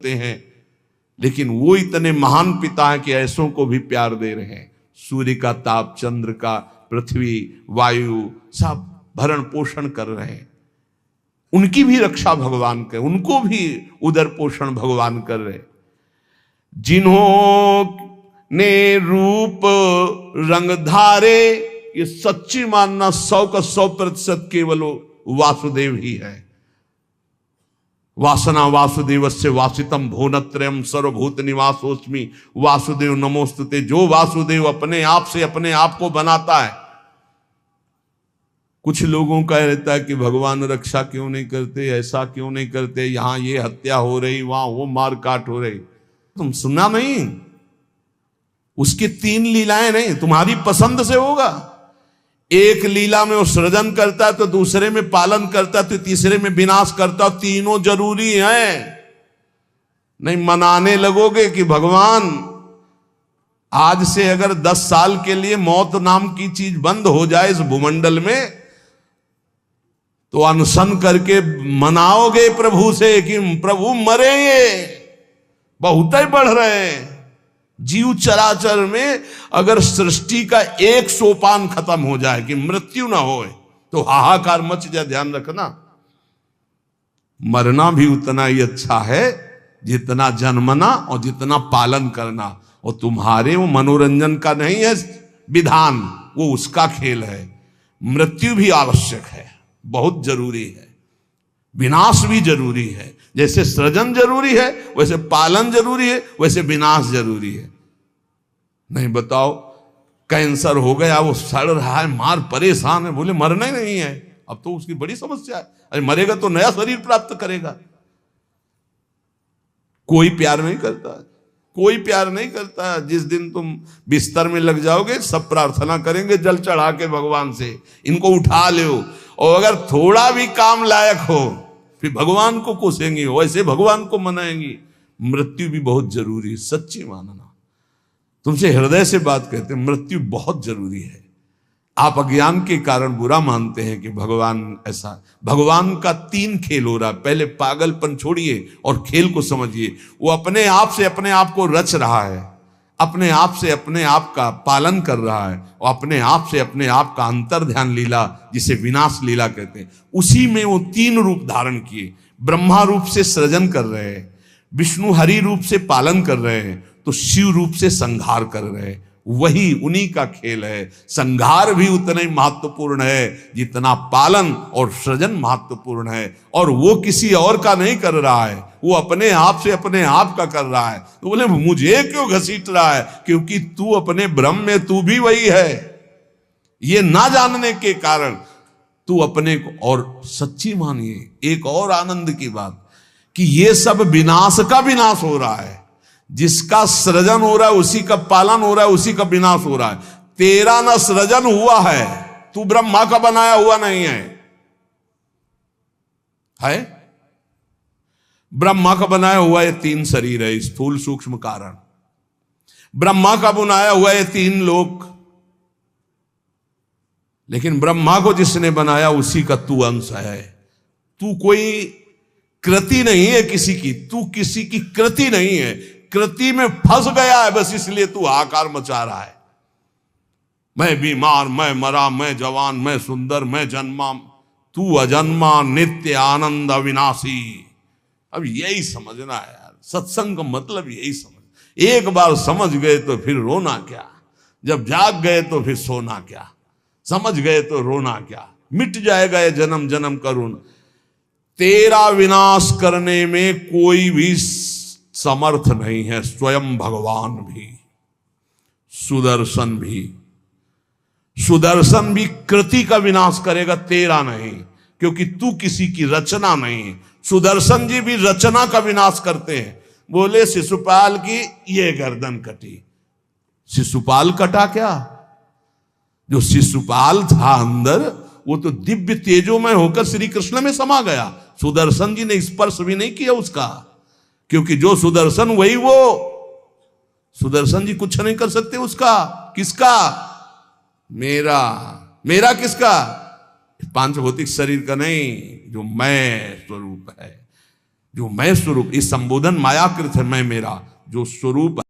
पूछते हैं, लेकिन वो इतने महान पिता हैं कि ऐसों को भी प्यार दे रहे हैं। सूर्य का ताप, चंद्र का, पृथ्वी, वायु, सब भरण पोषण कर रहे हैं। उनकी भी रक्षा भगवान कर, उनको भी उदर पोषण भगवान कर रहे। जिन्होंने रूप रंग धारे, ये सच्ची मानना 100 का 100% केवल वासुदेव ही है। वासना वासुदेवस्य वासितम भुवनत्रयम् सर्वभूत निवासोस्मि वासुदेव नमोस्तुते। जो वासुदेव अपने आप से अपने आप को बनाता है। कुछ लोगों का रहता है कि भगवान रक्षा क्यों नहीं करते, ऐसा क्यों नहीं करते, यहां ये हत्या हो रही, वहां वो मार काट हो रही। तुम सुना नहीं? उसकी 3 लीलाएं नहीं, तुम्हारी पसंद से होगा। एक लीला में वो सृजन करता है, तो दूसरे में पालन करता है, तो तीसरे में विनाश करता है। तीनों जरूरी हैं। नहीं मनाने लगोगे कि भगवान आज से अगर 10 साल के लिए मौत नाम की चीज बंद हो जाए इस भूमंडल में, तो अनशन करके मनाओगे प्रभु से कि प्रभु मरेंगे, बहुत ही बढ़ रहे हैं। जीव चराचर में अगर सृष्टि का एक सोपान खत्म हो जाए कि मृत्यु ना हो, तो हाहाकार मच जाए। ध्यान रखना, मरना भी उतना ही अच्छा है जितना जन्मना और जितना पालन करना। और तुम्हारे वो मनोरंजन का नहीं है विधान, वो उसका खेल है। मृत्यु भी आवश्यक है, बहुत जरूरी है। विनाश भी जरूरी है। जैसे सृजन जरूरी है, वैसे पालन जरूरी है, वैसे विनाश जरूरी है। नहीं बताओ, कैंसर हो गया, वो सड़ रहा है, मार परेशान है, बोले मरना ही नहीं है। अब तो उसकी बड़ी समस्या है। अरे मरेगा तो नया शरीर प्राप्त करेगा। कोई प्यार नहीं करता, कोई प्यार नहीं करता। जिस दिन तुम बिस्तर में लग जाओगे, सब प्रार्थना करेंगे जल चढ़ा के भगवान से, इनको उठा लो। और अगर थोड़ा भी काम लायक हो, फिर भगवान को कोसेंगी, वैसे भगवान को मनाएंगी। मृत्यु भी बहुत जरूरी है, सच्ची मानना। तुमसे हृदय से बात कहते हैं, मृत्यु बहुत जरूरी है। आप अज्ञान के कारण बुरा मानते हैं कि भगवान ऐसा। भगवान का 3 खेल हो रहा है। पहले पागलपन छोड़िए और खेल को समझिए। वो अपने आप से अपने आप को रच रहा है, अपने आप से अपने आप का पालन कर रहा है, और अपने आप से अपने आप का अंतर ध्यान लीला, जिसे विनाश लीला कहते हैं, उसी में वो 3 रूप धारण किए। ब्रह्मा रूप से सृजन कर रहे हैं, विष्णु हरि रूप से पालन कर रहे हैं, तो शिव रूप से संहार कर रहे हैं। वही उन्हीं का खेल है। संहार भी उतना ही महत्वपूर्ण है जितना पालन और सृजन महत्वपूर्ण है। और वो किसी और का नहीं कर रहा है, वो अपने आप से अपने आप का कर रहा है। तो बोले मुझे क्यों घसीट रहा है? क्योंकि तू अपने ब्रह्म में तू भी वही है। ये ना जानने के कारण तू अपने को, और सच्ची मानिए एक और आनंद की बात, कि ये सब विनाश का विनाश हो रहा है। जिसका सृजन हो रहा है उसी का पालन हो रहा है, उसी का विनाश हो रहा है। तेरा ना सृजन हुआ है, तू ब्रह्मा का बनाया हुआ नहीं है। ब्रह्मा का बनाया हुआ ये 3 शरीर है, स्थूल सूक्ष्म कारण। ब्रह्मा का बनाया हुआ ये 3 लोक। लेकिन ब्रह्मा को जिसने बनाया उसी का तू अंश है। तू कोई कृति नहीं है किसी की, तू किसी की कृति नहीं है। कृति में फंस गया है बस, इसलिए तू हाहाकार मचा रहा है। मैं बीमार, मैं मरा, मैं जवान, मैं सुंदर, मैं जन्मा। तू अजन्मा, नित्य आनंद अविनाशी। अब यही समझना है यार, सत्संग का मतलब यही समझ। एक बार समझ गए तो फिर रोना क्या, जब जाग गए तो फिर सोना क्या, समझ गए तो रोना क्या, मिट जाएगा ये जन्म जन्म का रोना। तेरा विनाश करने में कोई भी समर्थ नहीं है, स्वयं भगवान भी, सुदर्शन भी। सुदर्शन भी कृति का विनाश करेगा, तेरा नहीं, क्योंकि तू किसी की रचना नहीं। सुदर्शन जी भी रचना का विनाश करते हैं। बोले शिशुपाल की ये गर्दन कटी, शिशुपाल कटा क्या? जो शिशुपाल था अंदर, वो तो दिव्य तेजोमय होकर श्री कृष्ण में समा गया। सुदर्शन जी ने स्पर्श भी नहीं किया उसका, क्योंकि जो सुदर्शन वही वो। सुदर्शन जी कुछ नहीं कर सकते उसका। किसका? मेरा। मेरा किसका? पांच भौतिक शरीर का नहीं, जो मैं स्वरूप है। जो मैं स्वरूप, इस संबोधन मायाकृत है मैं मेरा जो स्वरूप